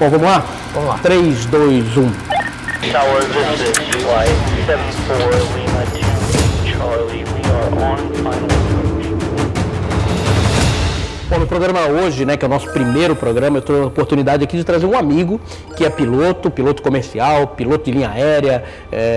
Bom, vamos lá? Vamos lá. 3, 2, 1. Tower, this is flight 74 Lima 2 Charlie. We are on final approach. Bom, no programa hoje, né, que é o nosso primeiro programa, eu tenho a oportunidade aqui de trazer um amigo que é piloto comercial, piloto de linha aérea,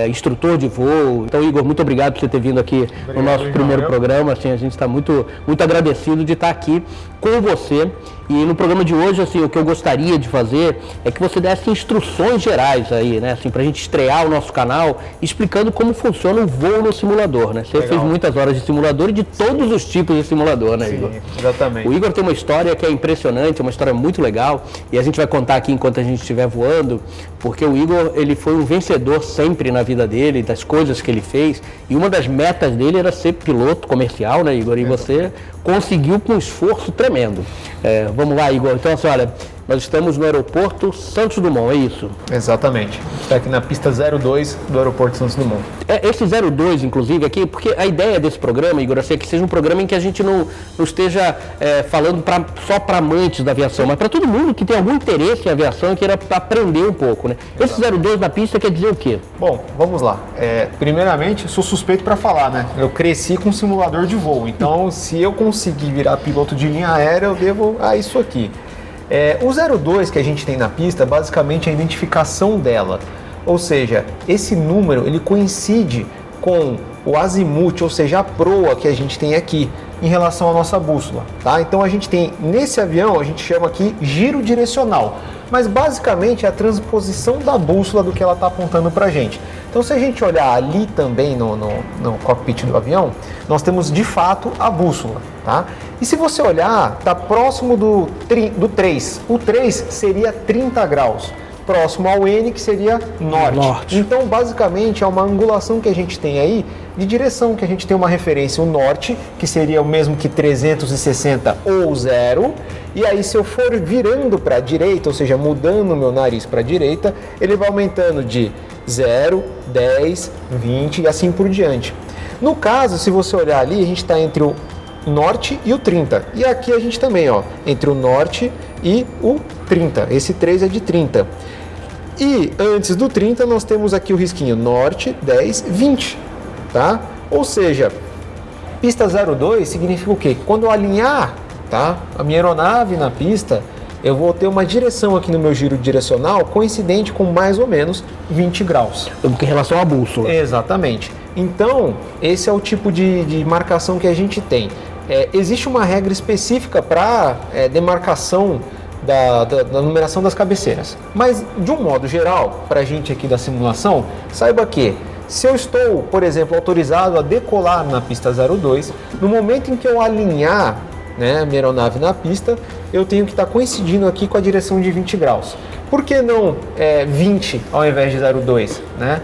instrutor de voo. Então, Igor, muito obrigado por você ter vindo aqui no nosso primeiro programa. Assim, a gente está muito agradecido de estar aqui com você. E no programa de hoje, assim, o que eu gostaria de fazer é que você desse instruções gerais aí, né, assim, para a gente estrear o nosso canal, explicando como funciona o voo no simulador, né? Você fez muitas horas de simulador e de todos os tipos de simulador, né, Igor? Sim, exatamente. O Igor tem uma história que é impressionante, uma história muito legal, e a gente vai contar aqui enquanto a gente estiver voando, porque o Igor, ele foi um vencedor sempre na vida dele, das coisas que ele fez, e uma das metas dele era ser piloto comercial, né, Igor? E você conseguiu com um esforço tremendo. Vamos lá, Igor. Então, assim, olha, nós estamos no aeroporto Santos Dumont, é isso? Exatamente. Está aqui na pista 02 do aeroporto Santos Dumont. Esse 02, inclusive, aqui, porque a ideia desse programa, Igor, é que seja um programa em que a gente não esteja falando só para amantes da aviação, mas para todo mundo que tem algum interesse em aviação e queira aprender um pouco, né? Esse 02 na pista quer dizer o quê? Bom, vamos lá. Primeiramente, sou suspeito para falar, né? Eu cresci com simulador de voo, então se eu conseguir virar piloto de linha aérea, eu devo a isso aqui. O 02 que a gente tem na pista, basicamente é a identificação dela. Ou seja, esse número ele coincide com o azimuth, ou seja, a proa que a gente tem aqui em relação à nossa bússola, tá? Então a gente tem, nesse avião, a gente chama aqui giro direcional, mas basicamente é a transposição da bússola do que ela está apontando para a gente. Então se a gente olhar ali também no cockpit do avião, nós temos de fato a bússola, tá? E se você olhar, está próximo do 3, o 3 seria 30 graus. Próximo ao N, que seria norte. Então, basicamente, é uma angulação que a gente tem aí de direção, que a gente tem uma referência, o norte, que seria o mesmo que 360 ou 0. E aí, se eu for virando para a direita, ou seja, mudando o meu nariz para a direita, ele vai aumentando de 0, 10, 20 e assim por diante. No caso, se você olhar ali, a gente está entre o norte e o 30. E aqui a gente também, ó, entre o norte e o 30. Esse 3 é de 30. E antes do 30 nós temos aqui o risquinho norte, 10, 20, tá? Ou seja, pista 02 significa o quê? Quando eu alinhar, tá, a minha aeronave na pista, eu vou ter uma direção aqui no meu giro direcional coincidente com mais ou menos 20 graus. Em relação à bússola. Exatamente. Então, esse é o tipo de marcação que a gente tem. Existe uma regra específica para demarcação da numeração das cabeceiras. Mas, de um modo geral, para a gente aqui da simulação, saiba que se eu estou, por exemplo, autorizado a decolar na pista 02, no momento em que eu alinhar, né, a minha aeronave na pista, eu tenho que estar coincidindo aqui com a direção de 20 graus. Por que não 20 ao invés de 02? Né?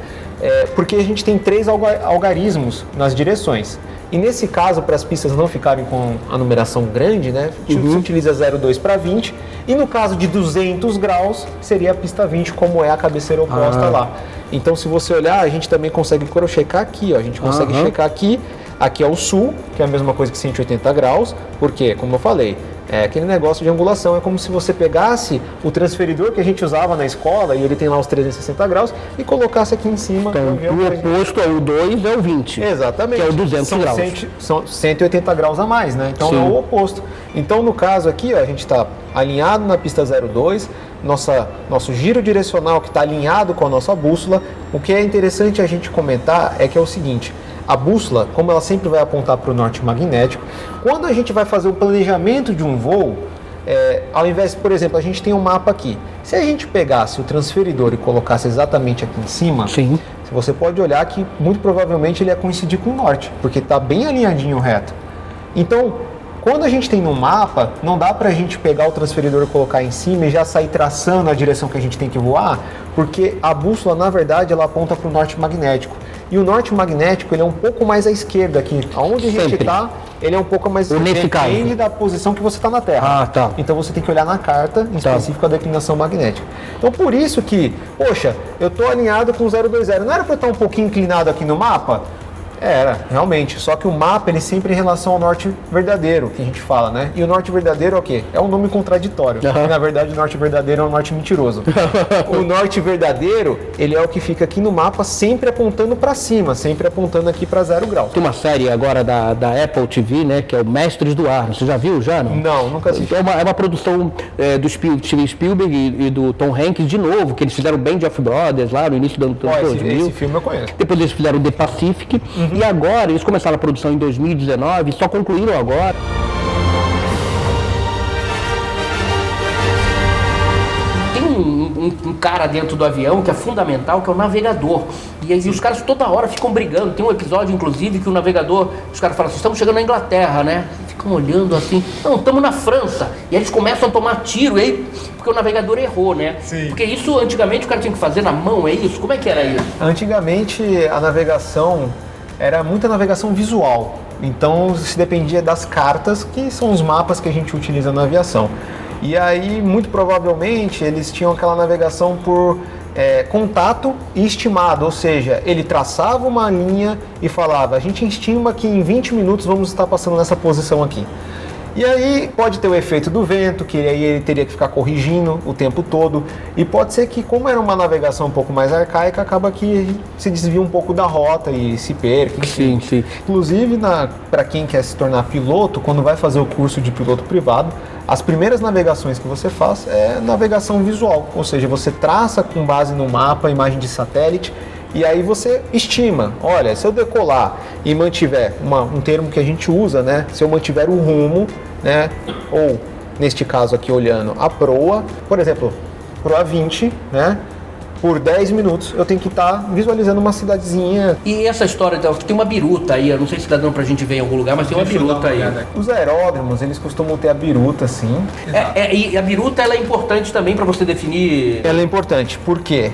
Porque a gente tem 3 algarismos nas direções. E nesse caso, para as pistas não ficarem com a numeração grande, né, se utiliza 02 para 20. E no caso de 200 graus, seria a pista 20, como é a cabeceira oposta lá. Então, se você olhar, a gente também consegue checar aqui. Ó, a gente consegue checar aqui. Aqui é o sul, que é a mesma coisa que 180 graus. Porque, como eu falei, aquele negócio de angulação. É como se você pegasse o transferidor que a gente usava na escola, e ele tem lá os 360 graus, e colocasse aqui em cima. Então, o oposto é o 2, é o 20. Exatamente. Que é o 200 graus. São 180 graus a mais, né? Então, é o oposto. Então, no caso aqui, ó, a gente está alinhado na pista 02, nosso giro direcional que está alinhado com a nossa bússola. O que é interessante a gente comentar é que é o seguinte: a bússola, como ela sempre vai apontar para o norte magnético, quando a gente vai fazer o planejamento de um voo, ao invés, por exemplo, a gente tem um mapa aqui. Se a gente pegasse o transferidor e colocasse exatamente aqui em cima, sim, você pode olhar que muito provavelmente ele ia coincidir com o norte, porque está bem alinhadinho reto. Então, quando a gente tem no mapa, não dá para a gente pegar o transferidor e colocar em cima e já sair traçando a direção que a gente tem que voar, porque a bússola, na verdade, ela aponta para o norte magnético. E o norte magnético, ele é um pouco mais à esquerda aqui. Onde a gente está, ele é um pouco mais... Depende da posição que você está na Terra. Tá. Então você tem que olhar na carta, em específico a declinação magnética. Então por isso que, poxa, eu estou alinhado com 020. Não era para eu estar um pouquinho inclinado aqui no mapa? Era, realmente. Só que o mapa, ele sempre em relação ao norte verdadeiro, que a gente fala, né? E o norte verdadeiro é o quê? É um nome contraditório. Uhum. Na verdade, o norte verdadeiro é um norte mentiroso. O norte verdadeiro, ele é o que fica aqui no mapa, sempre apontando para cima, sempre apontando aqui para 0 graus. Tem uma série agora da Apple TV, né, que é o Mestres do Ar. Você já viu já, não? Não, nunca assisti. É uma produção do Steven Spielberg e do Tom Hanks de novo, que eles fizeram Band of Brothers lá no início do ano 2000. Esse filme eu conheço. Depois eles fizeram The Pacific. E agora, eles começaram a produção em 2019 e só concluíram agora. Tem um cara dentro do avião que é fundamental, que é o navegador. E aí os caras toda hora ficam brigando. Tem um episódio, inclusive, que o navegador, os caras falam assim, estamos chegando na Inglaterra, né? Ficam olhando assim, não, estamos na França. E aí eles começam a tomar tiro, e aí, porque o navegador errou, né? Sim. Porque isso, antigamente, o cara tinha que fazer na mão, é isso? Como é que era isso? Antigamente, a navegação era muita navegação visual. Então, se dependia das cartas, que são os mapas que a gente utiliza na aviação. E aí, muito provavelmente, eles tinham aquela navegação por contato e estimado, ou seja, ele traçava uma linha e falava, a gente estima que em 20 minutos vamos estar passando nessa posição aqui. E aí pode ter o efeito do vento, que aí ele teria que ficar corrigindo o tempo todo. E pode ser que, como era uma navegação um pouco mais arcaica, acaba que se desvia um pouco da rota e se perca. Sim, sim. Inclusive, para quem quer se tornar piloto, quando vai fazer o curso de piloto privado, as primeiras navegações que você faz é navegação visual. Ou seja, você traça com base no mapa, imagem de satélite, e aí você estima, olha, se eu decolar e mantiver um termo que a gente usa, né? Se eu mantiver o rumo, né? Ou, neste caso aqui, olhando a proa, por exemplo, proa 20, né? Por 10 minutos eu tenho que estar visualizando uma cidadezinha. E essa história, tem uma biruta aí, eu não sei se dá dando pra gente ver em algum lugar, mas tem uma biruta aí. Os aeródromos, eles costumam ter a biruta, sim. E a biruta, ela é importante também para você definir... Ela é importante, porque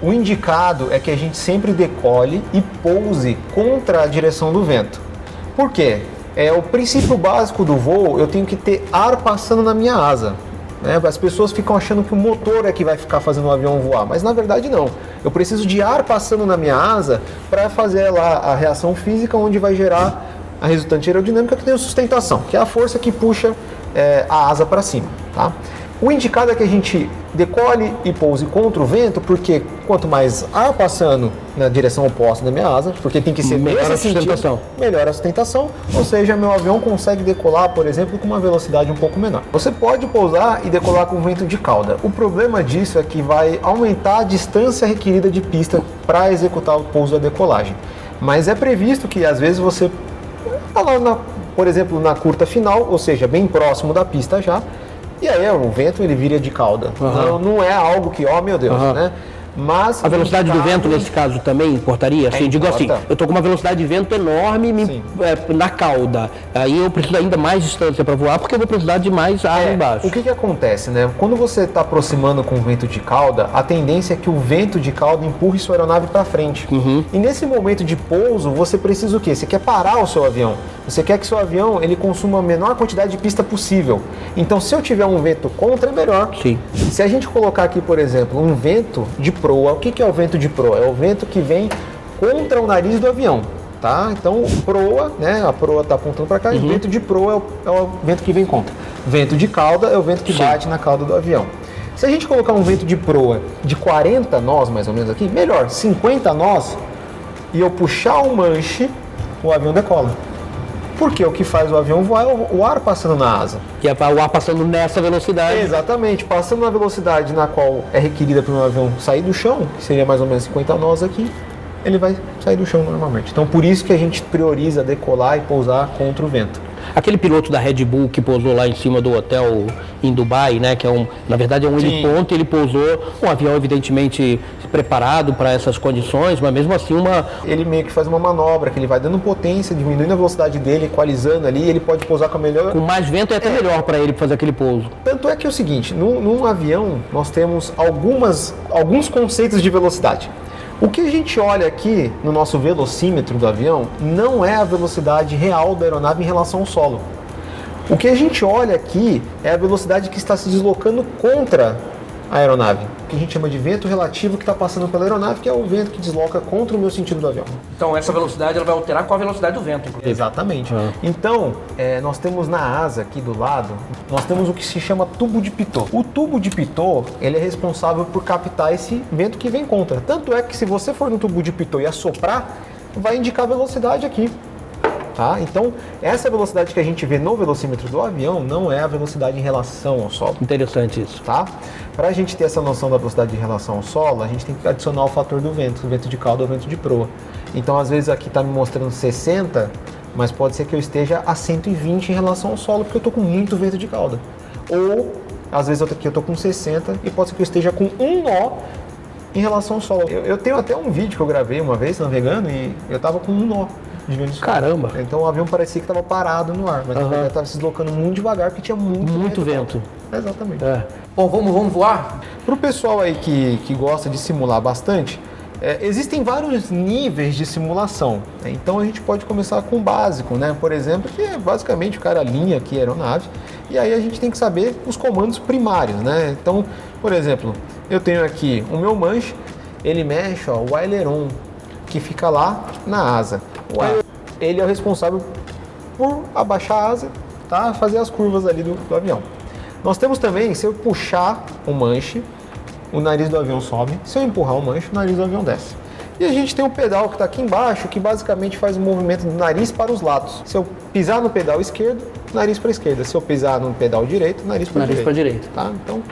o indicado é que a gente sempre decole e pouse contra a direção do vento. Por quê? O princípio básico do voo, eu tenho que ter ar passando na minha asa. As pessoas ficam achando que o motor é que vai ficar fazendo o avião voar, mas na verdade não. Eu preciso de ar passando na minha asa para fazer lá a reação física, onde vai gerar a resultante aerodinâmica, que tem a sustentação, que é a força que puxa a asa para cima. Tá? O indicado é que a gente decole e pouse contra o vento, porque quanto mais ar passando na direção oposta da minha asa, porque tem que ser melhor a sustentação. Melhor a sustentação, ou seja, meu avião consegue decolar, por exemplo, com uma velocidade um pouco menor. Você pode pousar e decolar com vento de cauda. O problema disso é que vai aumentar a distância requerida de pista para executar o pouso e a decolagem. Mas é previsto que às vezes você está lá, por exemplo, na curta final, ou seja, bem próximo da pista já, e aí o vento ele vira de cauda. Não é algo que, meu Deus, né? Mas a velocidade do vento nesse caso também importaria? Assim, digo assim, eu estou com uma velocidade de vento enorme na cauda. Aí eu preciso ainda mais distância para voar, porque eu vou precisar de mais ar embaixo. O que acontece, né? Quando você está aproximando com o vento de cauda, a tendência é que o vento de cauda empurre sua aeronave para frente. E nesse momento de pouso, você precisa o quê? Você quer parar o seu avião. Você quer que seu avião ele consuma a menor quantidade de pista possível. Então, se eu tiver um vento contra, é melhor. Sim. Se a gente colocar aqui, por exemplo, um vento de proa, o que é o vento de proa? É o vento que vem contra o nariz do avião, tá? Então, proa, né? A proa está apontando para cá, e o vento de proa é o vento que vem contra. Vento de cauda é o vento que bate na cauda do avião. Se a gente colocar um vento de proa de 40 nós, mais ou menos aqui, melhor, 50 nós, e eu puxar o manche, o avião decola. Porque o que faz o avião voar é o ar passando na asa. E é o ar passando nessa velocidade. Exatamente, passando na velocidade na qual é requerida para um avião sair do chão, que seria mais ou menos 50 nós aqui, ele vai sair do chão normalmente. Então por isso que a gente prioriza decolar e pousar contra o vento. Aquele piloto da Red Bull que pousou lá em cima do hotel em Dubai, né, que na verdade é um heliponto, ele pousou um avião evidentemente preparado para essas condições, mas mesmo assim ele meio que faz uma manobra, que ele vai dando potência, diminuindo a velocidade dele, equalizando ali, ele pode pousar com a melhor... Com mais vento é até melhor para ele fazer aquele pouso. Tanto é que é o seguinte, num avião nós temos alguns conceitos de velocidade. O que a gente olha aqui no nosso velocímetro do avião não é a velocidade real da aeronave em relação ao solo. O que a gente olha aqui é a velocidade que está se deslocando contra a aeronave, que a gente chama de vento relativo que está passando pela aeronave, que é o vento que desloca contra o meu sentido do avião. Então essa velocidade ela vai alterar com a velocidade do vento, inclusive. Exatamente. Então, nós temos na asa aqui do lado, nós temos o que se chama tubo de Pitot. O tubo de Pitot, ele é responsável por captar esse vento que vem contra. Tanto é que se você for no tubo de Pitot e assoprar, vai indicar a velocidade aqui. Tá? Então, essa velocidade que a gente vê no velocímetro do avião não é a velocidade em relação ao solo. Interessante isso. Tá? Para a gente ter essa noção da velocidade em relação ao solo, a gente tem que adicionar o fator do vento de cauda ou vento de proa. Então, às vezes aqui está me mostrando 60, mas pode ser que eu esteja a 120 em relação ao solo, porque eu estou com muito vento de cauda. Ou, às vezes aqui eu estou com 60 e pode ser que eu esteja com um nó em relação ao solo. Eu tenho até um vídeo que eu gravei uma vez navegando e eu estava com um nó. Caramba! Então o avião parecia que estava parado no ar, mas ele estava se deslocando muito devagar porque tinha muito vento. Exatamente. Bom, vamos voar? Para o pessoal aí que gosta de simular bastante, existem vários níveis de simulação. Né? Então a gente pode começar com o básico, né? Por exemplo, que é basicamente o cara alinha aqui a aeronave e aí a gente tem que saber os comandos primários, né? Então, por exemplo, eu tenho aqui o meu manche, ele mexe o aileron que fica lá na asa. Ele é o responsável por abaixar a asa, tá? Fazer as curvas ali do avião. Nós temos também, se eu puxar o manche, o nariz do avião sobe. Se eu empurrar o manche, o nariz do avião desce. E a gente tem o pedal que está aqui embaixo, que basicamente faz o movimento do nariz para os lados. Se eu pisar no pedal esquerdo, nariz para a esquerda. Se eu pisar no pedal direito, nariz para a direita. Tá? Então,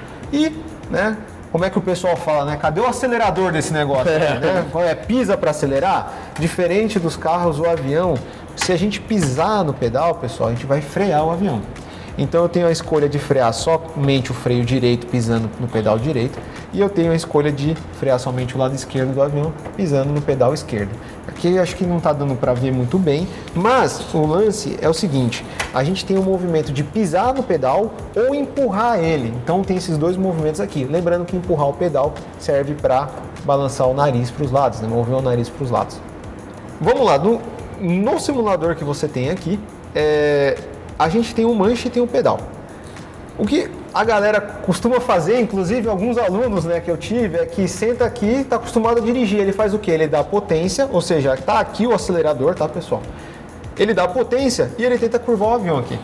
né? Como é que o pessoal fala, né? Cadê o acelerador desse negócio? Né? Pisa para acelerar? Diferente dos carros, o avião, se a gente pisar no pedal, pessoal, a gente vai frear o avião. Então eu tenho a escolha de frear somente o freio direito pisando no pedal direito e eu tenho a escolha de frear somente o lado esquerdo do avião pisando no pedal esquerdo. Aqui acho que não está dando para ver muito bem, mas o lance é o seguinte, a gente tem o movimento de pisar no pedal ou empurrar ele, então tem esses dois movimentos aqui. Lembrando que empurrar o pedal serve para balançar o nariz para os lados, né? Mover o nariz para os lados. Vamos lá, no simulador que você tem aqui, a gente tem um manche e tem um pedal. O que a galera costuma fazer, inclusive alguns alunos, né, que eu tive, é que senta aqui, está acostumado a dirigir. Ele faz o quê? Ele dá potência, ou seja, está aqui o acelerador, tá, pessoal? Ele dá potência e ele tenta curvar o avião aqui.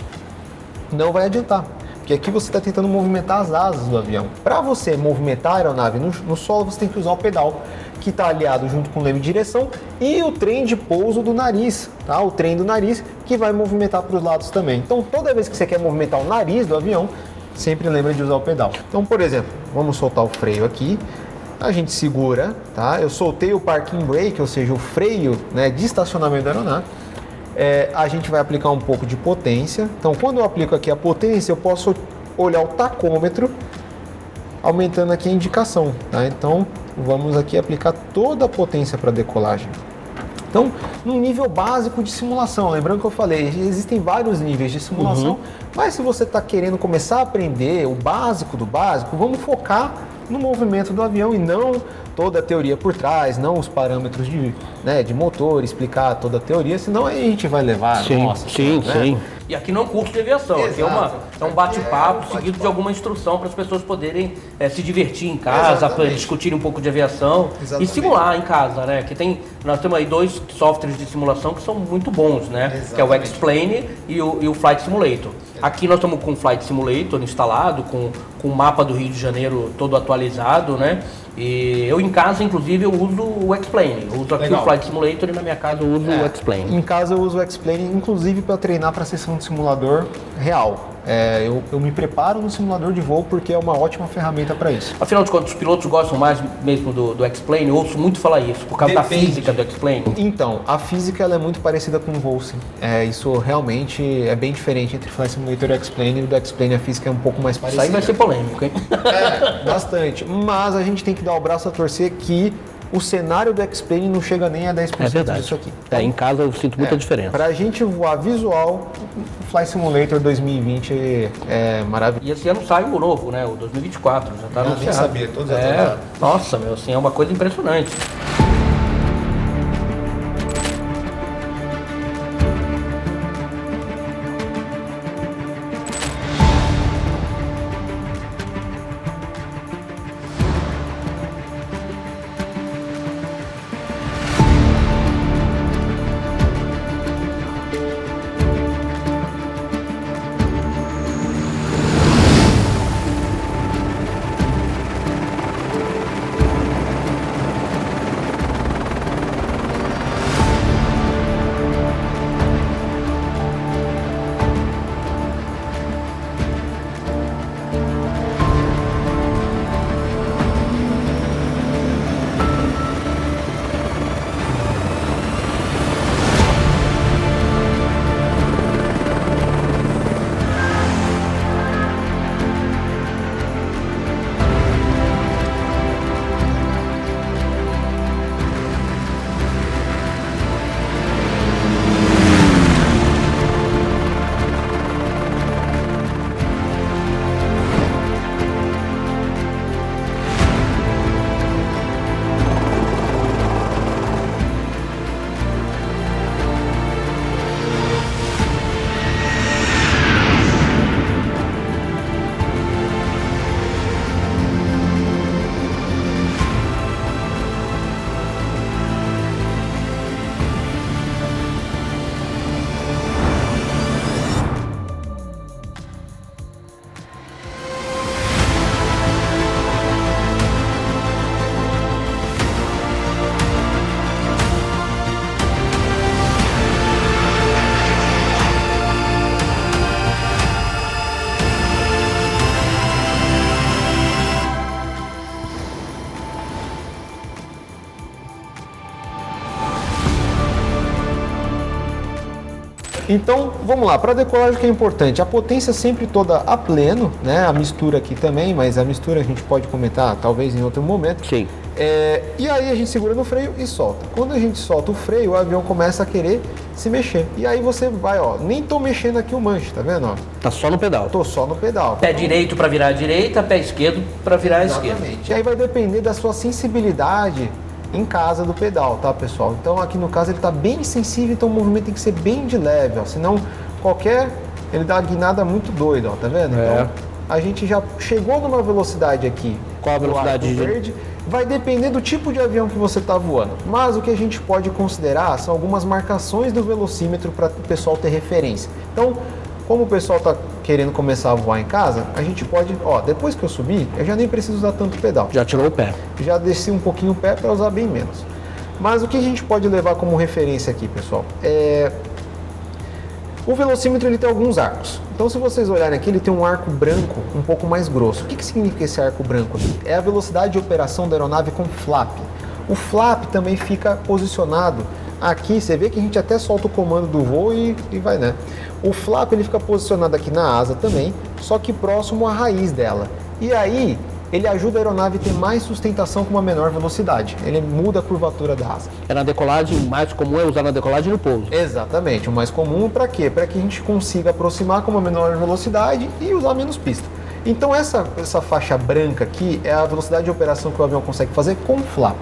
Não vai adiantar, porque aqui você está tentando movimentar as asas do avião. Para você movimentar a aeronave no solo, você tem que usar o pedal, que está aliado junto com o leme de direção e o trem de pouso do nariz, tá? O trem do nariz que vai movimentar para os lados também. Então, toda vez que você quer movimentar o nariz do avião, sempre lembra de usar o pedal. Então, por exemplo, vamos soltar o freio aqui, a gente segura, tá? Eu soltei o parking brake, ou seja, o freio, né, de estacionamento da aeronave. A gente vai aplicar um pouco de potência. Então, quando eu aplico aqui a potência, eu posso olhar o tacômetro, aumentando aqui a indicação, tá? Então, vamos aqui aplicar toda a potência para decolagem. Então, no nível básico de simulação, lembrando que eu falei, existem vários níveis de simulação, mas se você está querendo começar a aprender o básico do básico, vamos focar no movimento do avião e não toda a teoria por trás, não os parâmetros de motor, explicar toda a teoria, senão aí a gente vai levar... Sim. E aqui não é um curso de aviação, aqui é um bate-papo seguido de alguma instrução para as pessoas poderem se divertir em casa, discutirem um pouco de aviação e simular em casa, né? Nós temos aí 2 softwares de simulação que são muito bons, né? Que é o X-Plane e o Flight Simulator. Aqui nós estamos com o Flight Simulator instalado, com o mapa do Rio de Janeiro todo atualizado, né? E eu em casa, inclusive, eu uso o X-Plane. Eu uso aqui o Flight Simulator e na minha casa eu uso o X-Plane. Em casa eu uso o X-Plane, inclusive para treinar para a sessão de simulador real. Eu me preparo no simulador de voo porque é uma ótima ferramenta para isso. Afinal de contas, os pilotos gostam mais mesmo do X-Plane? Eu ouço muito falar isso, por causa da física do X-Plane. Então, a física ela é muito parecida com o voo, sim. Isso realmente é bem diferente entre o Flight Simulator e o X-Plane. E do X-Plane a física é um pouco mais parecida. Isso aí vai ser polêmico, hein? Bastante. Mas a gente tem que dar o braço a torcer que o cenário do X-Plane não chega nem a 10% disso aqui. Então, em casa eu sinto muita diferença. Pra gente voar visual, o Flight Simulator 2020 é maravilhoso. E esse ano sai o novo, né? O 2024, já tá anunciado. Nem sabia, todos atualizados. Nossa, assim, é uma coisa impressionante. Então, vamos lá, para decolagem o que é importante? A potência sempre toda a pleno, né? A mistura aqui também, mas a mistura a gente pode comentar talvez em outro momento. Sim. E aí a gente segura no freio e solta. Quando a gente solta o freio, o avião começa a querer se mexer. E aí você vai, ó, nem tô mexendo aqui o manche, tá vendo? Ó? Tá só no pedal. Tô só no pedal. Pé direito para virar à direita, pé esquerdo para virar à esquerda. Exatamente. E aí vai depender da sua sensibilidade em casa do pedal, tá, pessoal? Então aqui no caso ele tá bem sensível, então o movimento tem que ser bem de leve, ó. Senão ele dá uma guinada muito doida, ó, tá vendo? Então a gente já chegou numa velocidade aqui. Qual a velocidade? Verde. Vai depender do tipo de avião que você está voando. Mas o que a gente pode considerar são algumas marcações do velocímetro para o pessoal ter referência. Então, como o pessoal está querendo começar a voar em casa, a gente pode, ó, depois que eu subir, eu já nem preciso usar tanto pedal. Já tirou o pé. Já desci um pouquinho o pé para usar bem menos. Mas o que a gente pode levar como referência aqui, pessoal, o velocímetro ele tem alguns arcos. Então, se vocês olharem aqui, ele tem um arco branco um pouco mais grosso. O que significa esse arco branco aqui? É a velocidade de operação da aeronave com flap. O flap também fica posicionado aqui. Você vê que a gente até solta o comando do voo e vai, né? O flap ele fica posicionado aqui na asa também, só que próximo à raiz dela. E aí, ele ajuda a aeronave a ter mais sustentação com uma menor velocidade. Ele muda a curvatura da asa. Na decolagem, o mais comum é usar na decolagem e no pouso. Exatamente. O mais comum para quê? Para que a gente consiga aproximar com uma menor velocidade e usar menos pista. Então essa faixa branca aqui é a velocidade de operação que o avião consegue fazer com flap.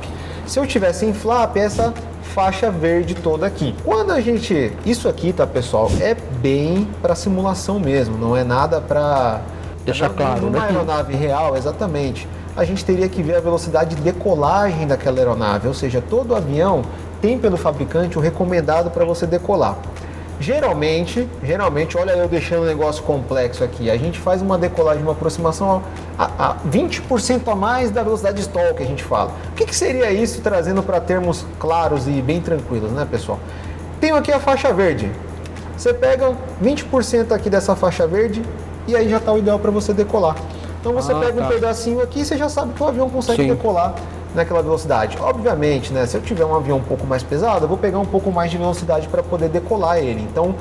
Se eu tivesse sem flap, essa faixa verde toda aqui. Quando a gente... Isso aqui, tá, pessoal? É bem para simulação mesmo. Não é nada para... Deixar claro, numa né? aeronave real, exatamente, a gente teria que ver a velocidade de decolagem daquela aeronave, ou seja, todo avião tem pelo fabricante o recomendado para você decolar. Geralmente, olha eu deixando o negócio complexo aqui, a gente faz uma decolagem, uma aproximação a 20% a mais da velocidade de stall que a gente fala. O que seria isso trazendo para termos claros e bem tranquilos, né, pessoal? Tenho aqui a faixa verde. Você pega 20% aqui dessa faixa verde, e aí já está o ideal para você decolar. Então você pega um pedacinho aqui e você já sabe que o avião consegue decolar naquela velocidade. Obviamente, né, se eu tiver um avião um pouco mais pesado, eu vou pegar um pouco mais de velocidade para poder decolar ele. Então,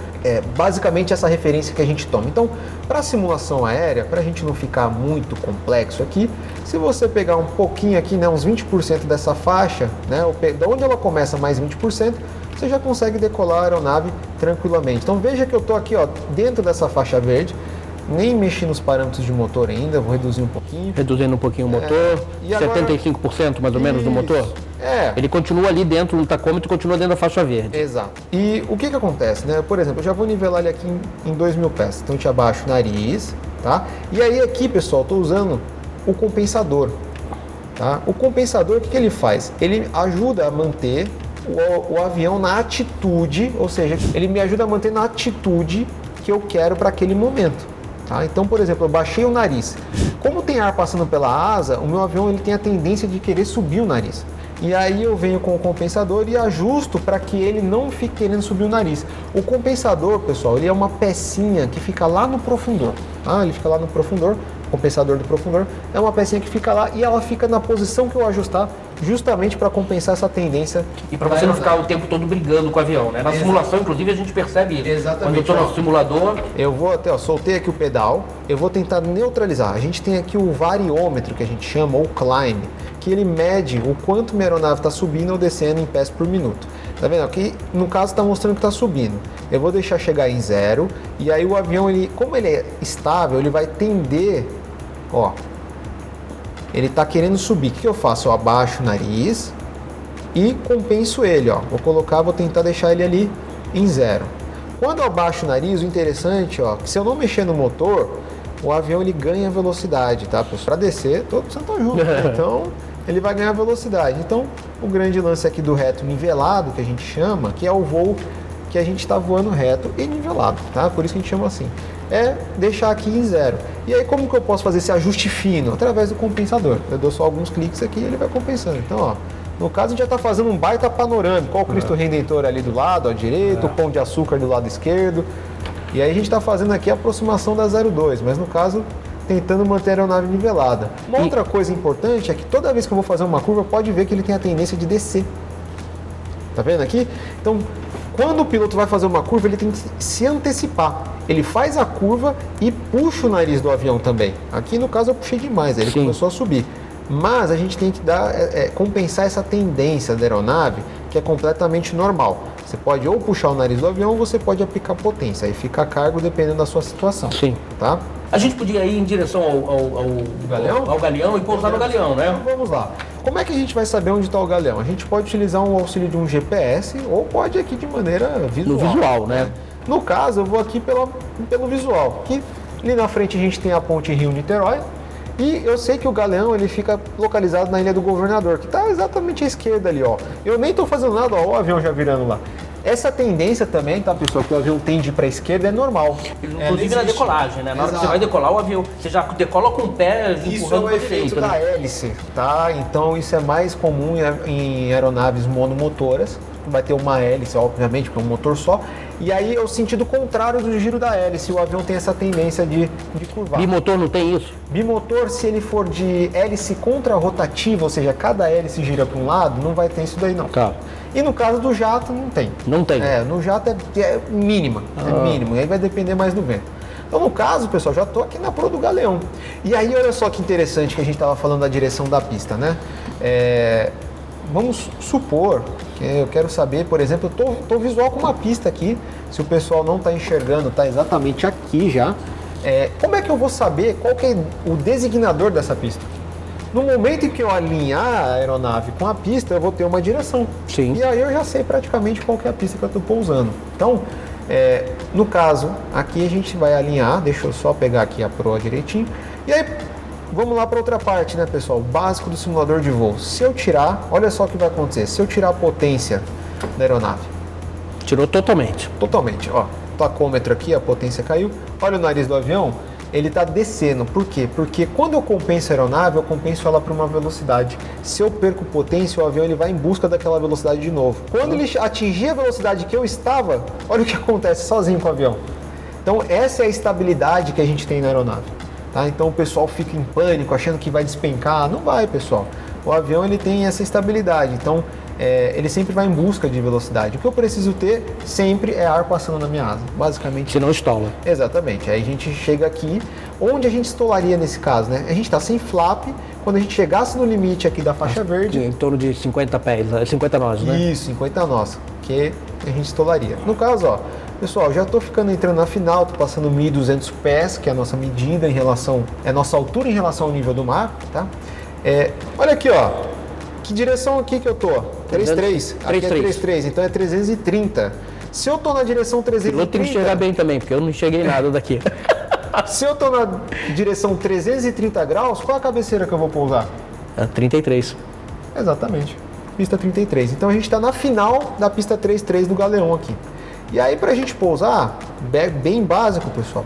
basicamente essa referência que a gente toma. Então, para simulação aérea, para a gente não ficar muito complexo aqui, se você pegar um pouquinho aqui, né, uns 20% dessa faixa, né, de onde ela começa mais 20%, você já consegue decolar a aeronave tranquilamente. Então veja que eu estou aqui, ó, dentro dessa faixa verde, nem mexi nos parâmetros de motor ainda, vou reduzir um pouquinho. Reduzindo um pouquinho o motor, e agora... 75% mais ou menos do motor? Ele continua ali dentro do tacômetro e continua dentro da faixa verde. Exato. E o que acontece, né? Por exemplo, eu já vou nivelar ele aqui em 2.000 pés. Então eu te abaixo o nariz, tá? E aí aqui, pessoal, estou usando o compensador, tá? O compensador, o que ele faz? Ele ajuda a manter o avião na atitude, ou seja, ele me ajuda a manter na atitude que eu quero para aquele momento. Tá? Então, por exemplo, eu baixei o nariz. Como tem ar passando pela asa, o meu avião ele tem a tendência de querer subir o nariz. E aí eu venho com o compensador e ajusto para que ele não fique querendo subir o nariz. O compensador, pessoal, ele é uma pecinha que fica lá no profundor. Ele fica lá no profundor, compensador do profundor. É uma pecinha que fica lá e ela fica na posição que eu ajustar, justamente para compensar essa tendência. E para você não ficar o tempo todo brigando com o avião, né? Na simulação, inclusive, a gente percebe isso. Exatamente. Quando eu estou no simulador... Eu vou até, soltei aqui o pedal, eu vou tentar neutralizar. A gente tem aqui o variômetro, que a gente chama, ou climb, que ele mede o quanto minha aeronave está subindo ou descendo em pés por minuto. Tá vendo? Aqui, no caso, está mostrando que está subindo. Eu vou deixar chegar em 0, e aí o avião, como ele é estável, ele vai tender, ó, ele está querendo subir. O que eu faço? Eu abaixo o nariz e compenso ele, ó. Vou tentar deixar ele ali em 0. Quando eu abaixo o nariz, o interessante, ó, que se eu não mexer no motor, o avião ele ganha velocidade, tá? Para descer, todos estão juntos, né? Então ele vai ganhar velocidade. Então, o grande lance aqui do reto nivelado, que a gente chama, que é o voo que a gente está voando reto e nivelado, tá? Por isso que a gente chama assim. É deixar aqui em 0. E aí, como que eu posso fazer esse ajuste fino? Através do compensador. Eu dou só alguns cliques aqui e ele vai compensando. Então, ó, no caso, a gente já está fazendo um baita panorâmico. Olha o Cristo Redentor ali do lado, à direita, o Pão de Açúcar do lado esquerdo. E aí a gente está fazendo aqui a aproximação da 02, mas no caso, tentando manter a aeronave nivelada. Uma outra coisa importante é que toda vez que eu vou fazer uma curva, pode ver que ele tem a tendência de descer. Tá vendo aqui? Então, Quando o piloto vai fazer uma curva, ele tem que se antecipar. Ele faz a curva e puxa o nariz do avião também. Aqui no caso eu puxei demais, ele começou a subir. Mas a gente tem que compensar essa tendência da aeronave, que é completamente normal. Você pode ou puxar o nariz do avião ou você pode aplicar potência. Aí fica a cargo dependendo da sua situação. Sim. Tá? A gente podia ir em direção ao galeão e pousar no galeão, né? Então, vamos lá. Como é que a gente vai saber onde está o galeão? A gente pode utilizar um auxílio de um GPS ou pode aqui de maneira visual. No visual, né? No caso, eu vou aqui pelo visual. Aqui, ali na frente a gente tem a ponte Rio-Niterói. E eu sei que o galeão ele fica localizado na Ilha do Governador, que está exatamente à esquerda ali, ó. Eu nem estou fazendo nada, ó, o avião já virando lá. Essa tendência também, tá, pessoal, que o avião tende para a esquerda é normal. Inclusive na decolagem, né? Na hora que você vai decolar o avião, você já decola com o pé empurrando para a direita. Da hélice, tá? Então isso é mais comum em aeronaves monomotoras. Vai ter uma hélice, obviamente, porque é um motor só. E aí é o sentido contrário do giro da hélice. O avião tem essa tendência de curvar. Bimotor não tem isso? Bimotor, se ele for de hélice contrarrotativa, ou seja, cada hélice gira para um lado, não vai ter isso daí não. Tá. E no caso do jato, não tem. Não tem? No jato é mínima, é mínimo. E aí vai depender mais do vento. Então, no caso, pessoal, já estou aqui na proa do galeão. E aí, olha só que interessante que a gente estava falando da direção da pista, né? Vamos supor que eu quero saber, por exemplo, eu estou visual com uma pista aqui, se o pessoal não está enxergando, está exatamente aqui já. Como é que eu vou saber qual que é o designador dessa pista? No momento em que eu alinhar a aeronave com a pista, eu vou ter uma direção. Sim. E aí eu já sei praticamente qual que é a pista que eu estou pousando. Então, no caso, aqui a gente vai alinhar, deixa eu só pegar aqui a proa direitinho. E aí, vamos lá para outra parte, né, pessoal? O básico do simulador de voo. Se eu tirar, olha só o que vai acontecer. Se eu tirar a potência da aeronave. Tirou totalmente. Totalmente, ó. Tacômetro aqui, a potência caiu. Olha o nariz do avião, ele está descendo. Por quê? Porque quando eu compenso a aeronave, eu compenso ela para uma velocidade. Se eu perco potência, o avião ele vai em busca daquela velocidade de novo. Quando ele atingir a velocidade que eu estava, olha o que acontece sozinho com o avião. Então, essa é a estabilidade que a gente tem na aeronave. Tá? Então o pessoal fica em pânico, achando que vai despencar. Não vai, pessoal. O avião ele tem essa estabilidade, então ele sempre vai em busca de velocidade. O que eu preciso ter sempre é ar passando na minha asa, basicamente. Se não estola. Exatamente. Aí a gente chega aqui, onde a gente estolaria nesse caso, né? A gente está sem flap, quando a gente chegasse no limite aqui da faixa verde... Em torno de 50 pés, 50 nós, né? Isso, 50 nós, que a gente estolaria. No caso, ó, pessoal, já estou entrando na final, estou passando 1.200 pés, que é a nossa medida em relação, é a nossa altura em relação ao nível do mar, tá? Olha aqui, ó, que direção aqui que eu tô? 3.3, aqui é 3.3, então é 330. Se eu tô na direção 330... O piloto tem que enxergar bem também, porque eu não enxerguei nada daqui. Se eu tô na direção 330 graus, qual a cabeceira que eu vou pousar? 33. Exatamente, pista 33. Então a gente está na final da pista 3.3 do Galeão aqui. E aí, para a gente pousar, bem básico, pessoal.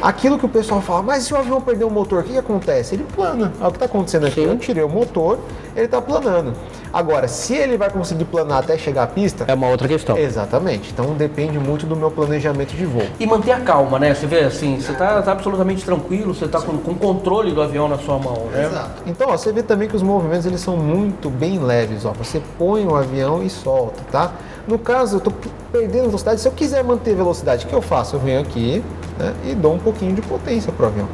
Aquilo que o pessoal fala, mas se o avião perder o motor, o que acontece? Ele plana. É o que está acontecendo aqui. Eu tirei o motor, ele está planando. Agora, se ele vai conseguir planar até chegar à pista... É uma outra questão. Exatamente. Então, depende muito do meu planejamento de voo. E manter a calma, né? Você vê assim, você está absolutamente tranquilo, você está com o controle do avião na sua mão, né? Exato. Então, ó, você vê também que os movimentos eles são muito bem leves. Ó. Você põe o avião e solta, tá? No caso, eu estou perdendo velocidade. Se eu quiser manter velocidade, o que eu faço? Eu venho aqui, né, e dou um pouquinho de potência para o avião.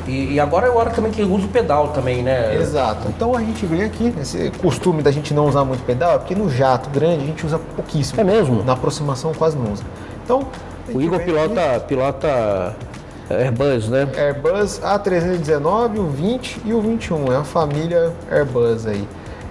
E agora é a hora também que usa o pedal também, né? Exato. Então a gente vem aqui, esse costume da gente não usar muito pedal, é porque no jato grande a gente usa pouquíssimo. É mesmo? Na aproximação quase não usa. Então, o Igor pilota Airbus, né? Airbus A319, o 20 e o 21. É a família Airbus aí.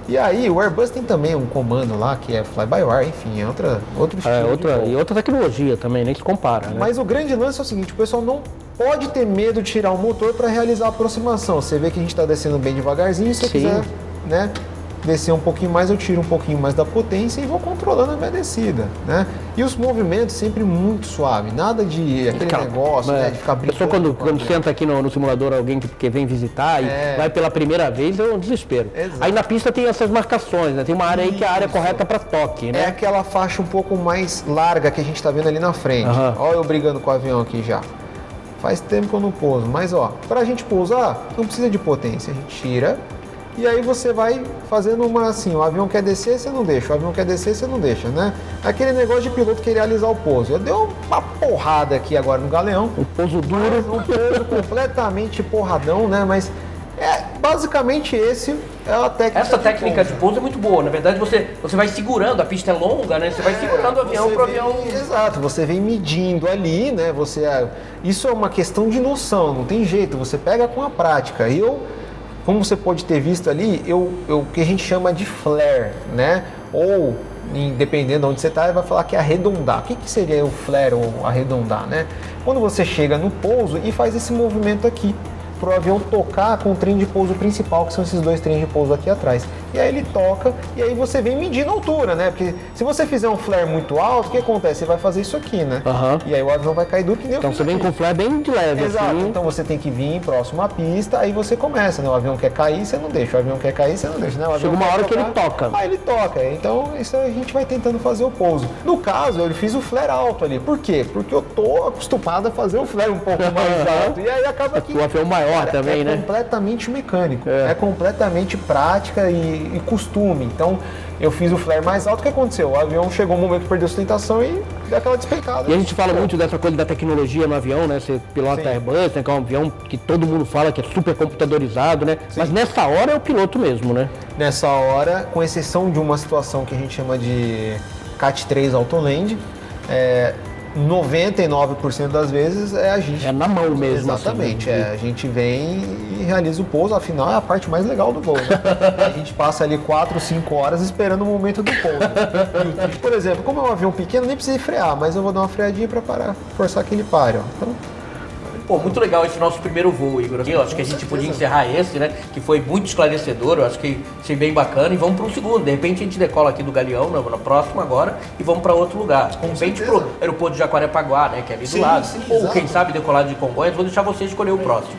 E aí, o Airbus tem também um comando lá, que é fly-by-wire, enfim, é outro estilo. E outra tecnologia também, nem se compara, né? Mas o grande lance é o seguinte, o pessoal não pode ter medo de tirar o motor para realizar a aproximação. Você vê que a gente está descendo bem devagarzinho, se eu quiser, né, descer um pouquinho mais, eu tiro um pouquinho mais da potência e vou controlando a minha descida, né? E os movimentos sempre muito suave, nada de aquele negócio, né, de ficar brincando. A pessoa quando senta aqui no simulador, alguém que vem visitar e vai pela primeira vez, é um desespero. Exato. Aí na pista tem essas marcações, né? Tem uma área aí que é a área correta para toque, né? É aquela faixa um pouco mais larga que a gente está vendo ali na frente. Olha eu brigando com o avião aqui já. Faz tempo que eu não pouso, mas ó, para a gente pousar, não precisa de potência, a gente tira E aí você vai fazendo uma assim, o avião quer descer, você não deixa, o avião quer descer, você não deixa, né? Aquele negócio de piloto querer alisar o pouso. Eu dei uma porrada aqui agora no Galeão. O pouso duro. Um pouso completamente porradão, né? Mas basicamente esse é a técnica. Essa técnica de pouso é muito boa. Na verdade, você vai segurando, a pista é longa, né? Você vai segurando o avião para o avião. Exato, você vem medindo ali, né? Isso é uma questão de noção, não tem jeito, você pega com a prática. Como você pode ter visto ali, o que a gente chama de flare, né? Ou, dependendo de onde você está, vai falar que é arredondar. O que seria o flare ou arredondar, né? Quando você chega no pouso e faz esse movimento aqui, para o avião tocar com o trem de pouso principal, que são esses dois trens de pouso aqui atrás. E aí ele toca e aí você vem medindo a altura, né? Porque se você fizer um flare muito alto, o que acontece? Você vai fazer isso aqui, né? Uhum. E aí o avião vai cair do pneu. Então você vem com flare bem de leve. Exato, assim. então você tem que vir próximo à pista, aí você começa, né? O avião quer cair, você não deixa. O avião quer cair, você não deixa, né? Chega uma hora que ele toca. Aí ele toca. Então isso a gente vai tentando fazer o pouso. No caso, eu fiz o flare alto ali. Por quê? Porque eu tô acostumado a fazer o flare um pouco mais alto. E aí acaba que... O avião maior também, né? Completamente mecânico, é completamente prática e costume. Então, eu fiz o flare mais alto. O que aconteceu? O avião chegou um momento que perdeu sustentação e deu aquela despencada. E a gente fala muito dessa coisa da tecnologia no avião, né? Você pilota Sim. Airbus, né? Que é um avião que todo mundo fala que é super computadorizado, né? Sim. Mas nessa hora é o piloto mesmo, né? Nessa hora, com exceção de uma situação que a gente chama de CAT 3 Autoland, 99% das vezes é a gente. É na mão mesmo. Exatamente, assim, a gente vem e realiza o pouso, afinal é a parte mais legal do voo, né? A gente passa ali 4, 5 horas esperando o momento do pouso. Por exemplo, como é um avião pequeno, nem precisa frear, mas eu vou dar uma freadinha para parar, forçar que ele pare, ó. Então, pô, muito legal esse nosso primeiro voo, Igor. Eu acho que a gente podia encerrar esse, né? Que foi muito esclarecedor, eu acho que achei bem bacana. E vamos para o segundo. De repente a gente decola aqui do Galeão, na próxima agora, e vamos para outro lugar. De repente para o aeroporto de Jacarepaguá, né? Que é ali do lado. Ou quem sabe decolar de Congonhas. Vou deixar você escolher o próximo.